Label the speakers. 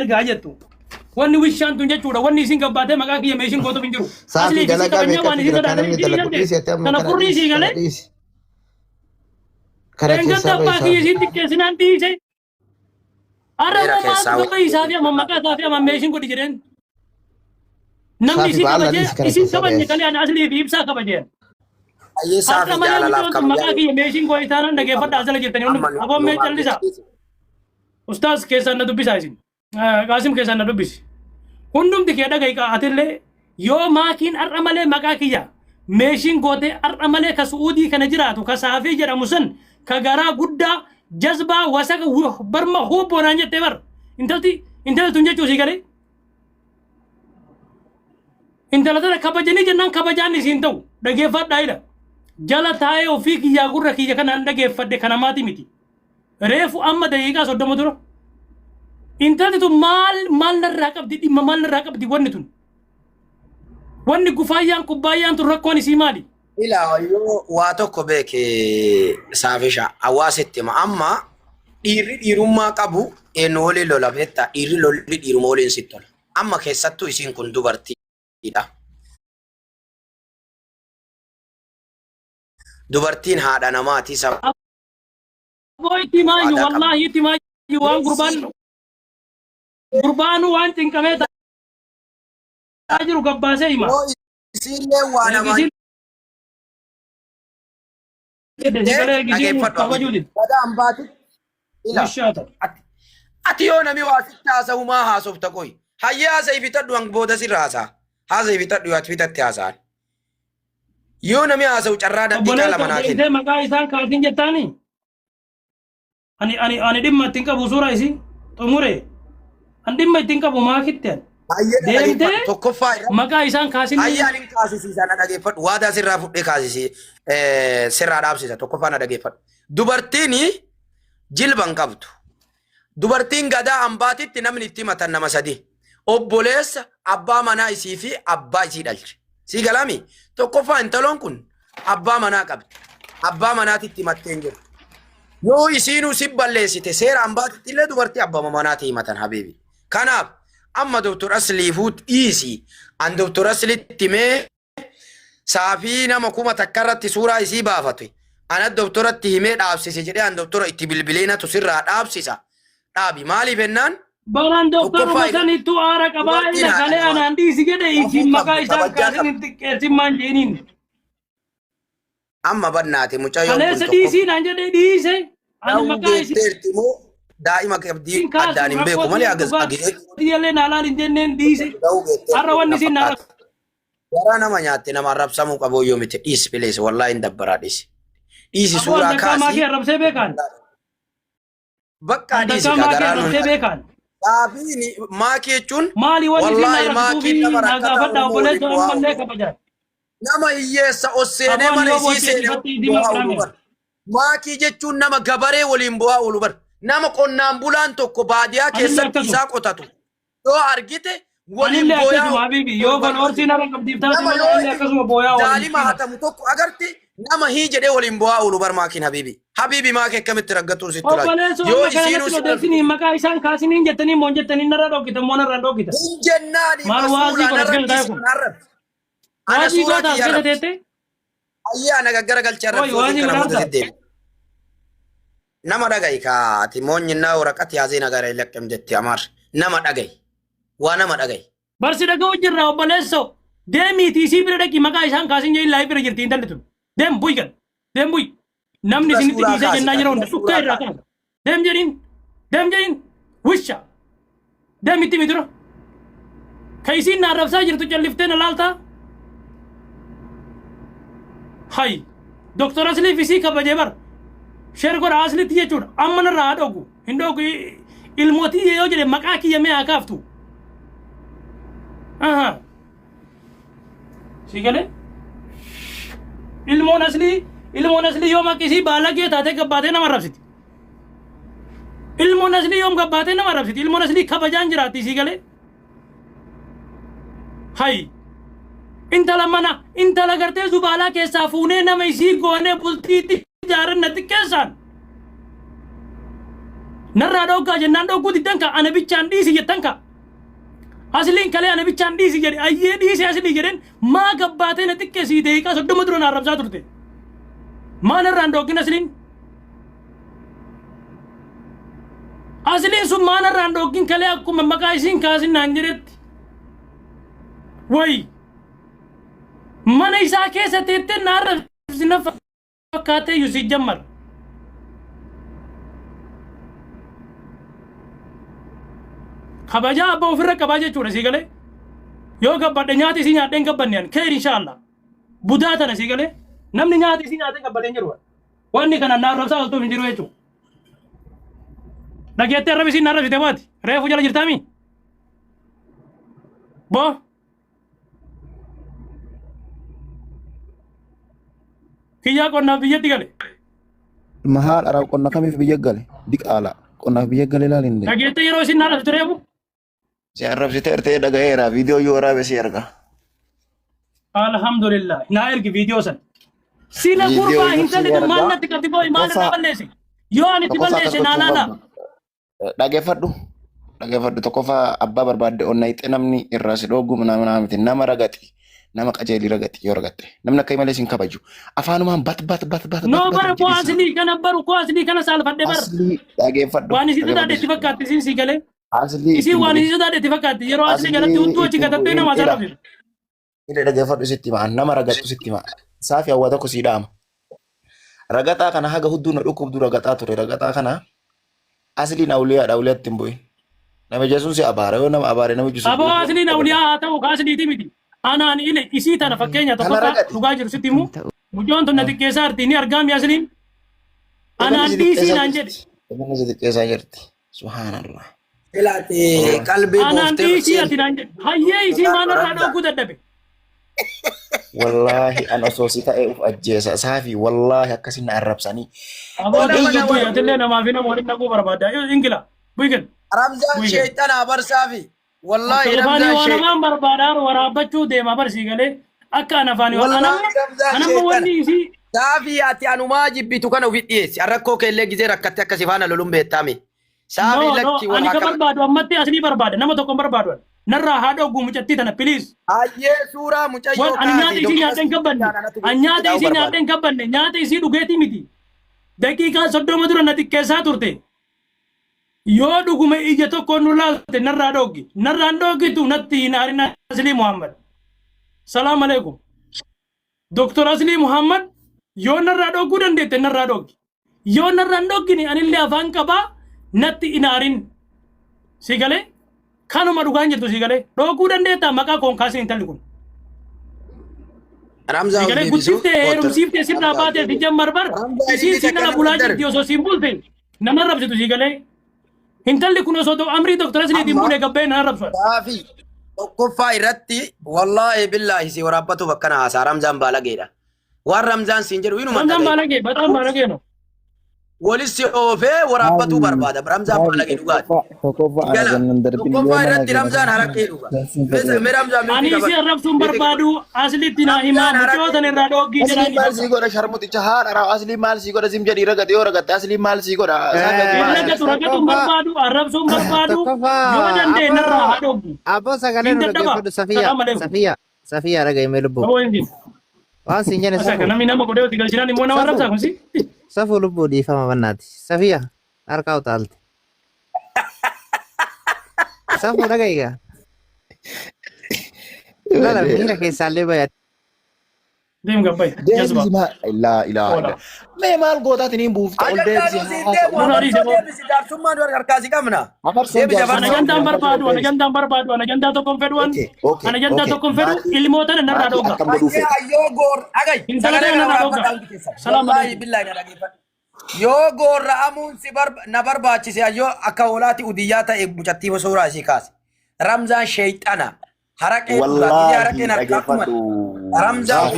Speaker 1: ergaa jettu. Wanni wishaan tun jechuudha. Wanni isin gabbaatee maqaa kiyya meeshin gootu hin jiru.
Speaker 2: Saafii dalagaa beekatu jira kan namni dalagu dhiisee amma
Speaker 1: kana furrii sii galee.
Speaker 2: Kara
Speaker 1: keessaa abbaa kiyya isin xiqqeessinaan dhiise. Arraba maatu gabba isaa fi amma maqaa isaa fi amma meeshin godhi jedheen. Namni isin kabajee isin kabajne kalee ani aslii fi ibsaa kabajeen.
Speaker 3: Ayyee saafii jaalalaaf
Speaker 1: kabajee. Maqaa kiyya meeshin gooyi taanaan dhageeffadhaa asala jirtanii. Aboon mee callisaa. Ustaas keessaan na dubbisaa isin. Qaasim keessaan na dubbisi. Hundumti kee dhagahi qaa'atillee yoo maakiin har'a malee maqaa kiyya meeshin gootee har'a malee ka su'uudii kana jiraatu ka saafii jedhamu san ka garaa guddaa jazbaa wasaka barma hubboonaan jettee bar intalti tun jechuu sii galee intala tana kabajanii jennaan kabajaan isiin ta'u dhageeffadhaayidha jala taa'ee ofii kiyyaa gurra kiyya kanaan dhageeffadhe kana maati miti reefu amma daqiiqaa 30 dura intalti tun maal narraa qabdi dhimma maal narraa qabdi wanni tun wanni gufaayyaan kubbaayyaan tun rakkoon isii maali?
Speaker 3: Ilaa yoo waa tokko beeke saafisha hawaasitti amma dhiirri dhiirummaa qabu eenyu waliin lola beektaa dhiirri lolli dhiiruma waliin sitti tola. Amma keessattuu isiin kun dubartiidha. Dubartiin haadha namaati sababa.
Speaker 1: Aboo itti maayu wallaahi itti maayu waan gurbaanu waan cinqamee ta'aa jiru gabbaasee hima.
Speaker 3: Isiillee waa namaa. Ati yoo nami waa sitti haasa'u maa haasofta qoy. Hayyaa haasa'ii fixadhu hanga booda sirra haasa'a. Haasa'ii fixadhu yoo ati fixatti haasa'an. Yoo nami haasa'u carraa dadhiiqaa lama naa kenna.
Speaker 1: Maqaa isaan kaatiin jettaani. Ani dhimma ittiin qabu suura isii xumure. Ani dhimma ittiin qabu maa kitteen. Deemtee maqaa isaan kaasin.
Speaker 3: Hayyaan hin kaasisiisa na dhageeffadhu. Waadaa sirraa fudhee kaasisii sirraa dhaabsisa tokkoffaa na dhageeffadhu. Dubartiin jilban qabdu. Dubartiin gadaa hambaatitti namni itti matan nama sadi. Obboleessa abbaa manaa isii fi abbaa isii dhalche. Sii galami tokkoffaa intaloon kun abbaa manaa qabdi. Abbaa manaatitti himattee hin jiru. Yoo isiinuu si balleessite seera hambaatitti illee dubartii abbaa manaatti himatan habiibi. Kanaaf amma Dr. Asliifuu dhiisi. An Dr. Asliitti mee saafii nama kuma takka irratti suuraa isii baafate. Ana doktoratti himee dhaabsise jedhee an doktora itti bilbileenatu sirraa dhaabsisa. Dhaabi maaliif ennaan?
Speaker 1: Balaan doktoruma sanittu aara qabaa ila kalee anaan dhiisi jedhe isin maqaa isaan kaasin hin xiqqeessin maan jeeniin.
Speaker 3: Amma bannaate mucayyoo kun
Speaker 1: kaleessa dhiisii naan jedhee dhiise. Ani maqaa
Speaker 3: isii daa'ima qabdii addaan hin beeku malee agiree.
Speaker 1: Diyallee naalaan hin jenneen dhiise. Har'a wanni isin naara.
Speaker 3: Garaa nama nyaatte nama arrabsamuu qabu yoo miti dhiisi bileessa wallaahi hin dabbaraa dhiisi. Dhiisi suuraa kaasii.
Speaker 1: Maakii arrabsee beekan.
Speaker 3: Bakka dhiisi
Speaker 1: garaa
Speaker 3: Saafii maakii jechuun
Speaker 1: maali wallaahi maakii nama rakkata uumoo
Speaker 3: nama hiyyeessa osseenee mana isii seenee maakii jechuun nama gabaree waliin bu'aa oolu bar nama qonnaan bulaan tokko baadiyaa keessatti isaa qotatu yoo argite waliin booyaa
Speaker 1: yoo kan horsiin arra qabdiif taasisu akkasuma booyaa
Speaker 3: daalima hatamu tokko agarti nama hii jedhee waliin bu'aa oolu bar maakiin habiibi maakii akkamitti raggatuun sitti
Speaker 1: laatu yoo isiinuu maqaa isaan kaasiniin jettanii moon jettanii narra dhoogitan moon irra dhoogitan
Speaker 3: hin jennaani
Speaker 1: maal waasii godhatan taa'e kun waasii gootaaf keessa teette
Speaker 3: ayyaa nagaggara galchaa irratti kana booda deddeebi nama dhagahi kaati moonyinnaa waraqati yaasee nagara ilaqqam jetti amaar nama dhagahi waa nama dhagahi
Speaker 1: barsi dhaga'u jirra obboleesso deemiitii isii bira dhaqi maqaa isaan kaasin jee illaa bira jirti intalli tun deem buy gan deem buy namni isinitti dhiisee jennaa jira hunda sukkaa irraa kana deem jedhin wisha deem itti midura ka isiin na arrabsaa jirtu calliftee na laaltaa hay Dr. Asliif isii kabajee bar sheer godha aslitti jechuudha amma narraa haa dhogu hin dhogu ilmootii yoo jedhe maqaa kiyya mee haa kaaftu si galee ilmoon aslii yoom akka isii baalagee taatee gabbaatee nama arrabsiti ilmoon aslii yoom gabbaatee nama arrabsiti ilmoon aslii kabajaan jiraatti isii galee hay intala gartee zubaalaa keessaa fuunee nama isii goonee bultiitti ijaaran na xiqqeessaan narraa dhoogaa jennaan dhooguu diddan ka ana bichaan dhiisi jettan ka asliin kalee ana bichaan dhiisi jedhe ayyee dhiisi aslii jedhen maa gabbaatee na xiqqeessii deeqaa 30 dura na arrabsaa turte maa narraan dhoogin asliin sun maa narraan dhoogin kalee akkuma maqaa isiin kaasin naan jedhetti way mana isaa keessa teettee na arrabsina fakkaatee yusii jammar kabaja abba ofirra qabaa jechuudha sii galee yoo gabbadhe nyaata isii nyaadheen gabbannean keer inshallah budaa tana sii galee namni nyaata isii nyaatee gabbadheen jiru wanni kana na arrabsaa oltuuf hin jiru jechuudha dhageettee arrab isiin na arrabsite baati reefu jala jirtaami boo kiyyaa qonnaaf biyyatti gale
Speaker 2: Mahal arab qonna kamiif biyya gale diqaala qonnaaf biyya gale ilaalinde.
Speaker 1: dhageettee yeroo isiin na arrabsite reefu
Speaker 2: Si arrabsite ertee dhagayeera viidiyoo yoo waraabee si erga.
Speaker 1: alhamdulillah na ergi viidiyoo san sila gurbaa hin talle maal natti qabdi boo'i maal na balleesse yoo ani itti balleesse naanaadha
Speaker 2: Dhageeffadhu tokkoffaa abbaa barbaadde onna ixee namni irraa si dhoogu mana miti nama ragati nama qajeelii ragati yoo ragatte namni akka malee sin kabaju afaanumaan bat
Speaker 1: no bara ko asli kana baru ko asli kana saalfadhe bar
Speaker 2: dhageeffadhu
Speaker 1: waan isi daadhe itti fakkaatti isin si galee
Speaker 2: asli
Speaker 1: isi waan isi daadhe itti fakkaatti yeroo asli galatti hudduu achi gatattee nama sarrafi
Speaker 2: ile dhageeffadhu sitti maan nama ragattu sitti maa saafi hawwa tokko si dhaama ragataa kana haga hudduu na dhukkubdu ragataa ture ragataa kana asli na uliyaatti hin bu'in nama jechuun si abaara yoo nama abaare nama jechuun
Speaker 1: aboo asli na uliyaa haa ta'u kaasliiti miti anaan ile isii tana fakkeenya tokko dhugaa jiru sitti immoo mujoon tun na xiqqeessaa arti ni argaami asliin anaan dhiisii naan jedhe
Speaker 2: Mana si xiqqeessaa jirti subhaanallah
Speaker 3: Ilaati qalbii
Speaker 1: anaan
Speaker 3: booftee
Speaker 1: dhiisii ati naan jedhe hayyee isii maanarraa dhooguu dadhabe
Speaker 2: wallahi an osoo si ta'e uf ajjeesa saafi wallahi akkasin na arrabsanii
Speaker 1: aboo dhiisii atillee namaaf nama waliin dhaquu barbaada ingila buigan
Speaker 3: Ramzaan sheexana abarsaafi wallahi
Speaker 1: Afaan
Speaker 3: Ramzaan
Speaker 1: waan
Speaker 3: sheexana
Speaker 1: namaan barbaadaan waraabachuu deema barsii galee akka an afaan waan anamma wanni isii
Speaker 3: Saafi ati anumaa jibbitu kana ufit dhiyeessi rakkoo keellee gizee rakkatte akka si faana loluun beektame saafi lakki
Speaker 1: ani ka barbaadu ammatti asii barbaada nama tokko barbaadu narraa haa dhoogu mucattii tana piliis
Speaker 3: Ayyee suuraa mucayyoo
Speaker 1: ani nyaata isii nyaadheen kabbanne ani nyaata isii nyaadheen kabbanne nyaata isii dhugeetii miti daqiiqaa 30 dura na xiqqeessaa turte yoo dhugume ija tokko nu laalte narraa dhoogi narraan dhoogitu natti hin aarin Asli Muhammad salaam alaikum Dr. Asli Muhammad yoo narraa dhooguu dandeette narraa dhoogi yoo narraan dhoogini anillee afaan qabaa natti hin aarin si galee kanuma dhugaan jirtu si galee dhooguu dandeetta maqaa koon kaasin intalli kun
Speaker 3: Ramzaan
Speaker 1: si galee guddiftee heerumsiiftee sirraa baatee fi jammar bar isiin si nala bulaa jirti osoo siin bulte nama rabsitu si galee intalli kun osoo amrii Dr. Asliitiin bulee gabbee na rabsuudha
Speaker 3: Saafi tokkoffaa irratti wallahi billahi si waraabbatu bakkana haasaa Ramzaan baalageedha waan Ramzaan siin jedhu inuma
Speaker 1: Ramzaan baalagee bataan baalagee no
Speaker 3: walis si oofee waraabbatu barbaada Ramzaan baalagee dhugaati tokkoffaa irratti Ramzaan haraqee dhuga mee Ramzaan
Speaker 1: ani si arrabsuun barbaadu Asliitti naa himaa mucootan irraa dhoogii
Speaker 2: asli
Speaker 1: jedhanii
Speaker 2: maal si godha sharmuticha haadha asli maal si godha sim jedhi ragate yoo ragatte asli maal si godha
Speaker 1: ragatuun barbaadu arrabsuun barbaadu yoo danda'e narraa haa dhoogu
Speaker 4: Abbo sagalee nu dhaggeeffadhu Safiyaa dhaga'imee lubbuu. Waan siin jedhe
Speaker 1: Saka namni nama godhee oti galchinaan immoo nama arrabsaa kun si
Speaker 4: safuu lubbuu dhiifama bannaati. Safiyaa harkaa utaalte. Safuu dhaga'igaa. Lala miira keessaallee bayaatti.
Speaker 1: deem gabbay jazba
Speaker 2: la ilaha illa me mal gootatiin hin buufta ol deebisi
Speaker 3: jaarsummaan dura harkaasi qabna
Speaker 1: ana jantaan barbaadu ana jantaa tokkoon fedhuwan ana jantaa tokkoon fedhu ilmootan narraa dhooga
Speaker 3: yoo goor agay
Speaker 1: Sagalee narraa dhooga salaam alaikum
Speaker 3: billahi na dhageeffadhu yoo goorra amuun si na barbaachise ayyoo akka hoolaati udiyyaa ta'e mucattii suuraa isii kaase Ramzaan sheexana haraqee
Speaker 2: wallahi
Speaker 3: haraqeen harkaa Ramzaan